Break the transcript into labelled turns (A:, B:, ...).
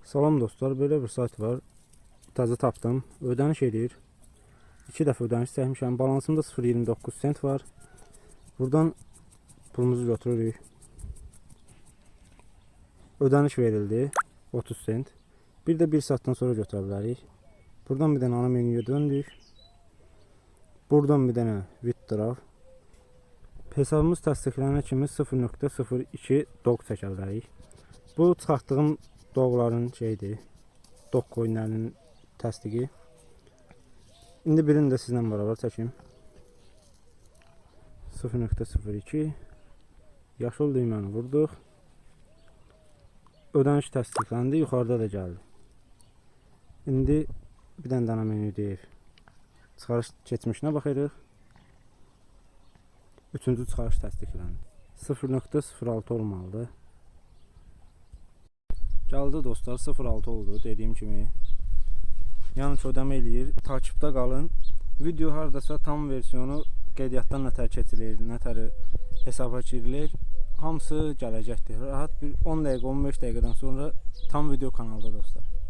A: Salam dostlar, böyle bir sayt var. Təzə tapdım. Ödəniş edir. 2 dəfə ödəniş çəkmişəm. Balansımda 0.29 sent var. Buradan pulumuzu götürürük. Ödəniş verildi. 30 sent. Bir də 1 saatdan sonra götürə bilərik. Buradan bir dənə ana menüyə döndük. Buradan bir dənə withdraw. Hesabımız təsdiqlənən kimi 0.02 dog çəkə bilərik. Bu çıxartdığım dogların şeydir. Dog coinlərinin təsdiqi. İndi birini də sizlə beraber çəkim. 0.02 yaşıl düyməni vurduq. Ödəniş təsdiqləndi. Yuxarıda da gəldi. İndi bir dənə dana menü deyir. Çıxarış keçmişinə baxırıq. Üçüncü çıxarış təsdiqləndi. 0.06 olmalıdır. Gəldi dostlar, 0.6 oldu dediyim kimi. Yəni ödəmə eləyir. Takipdə qalın. Video hardasa tam versiyonu qeydiyyatdan nətər keçilir, nətər hesaba girilir, hamısı gələcəkdir. Rahat bir 10 dəqiqə, 15 dəqiqədən sonra tam video kanalda dostlar.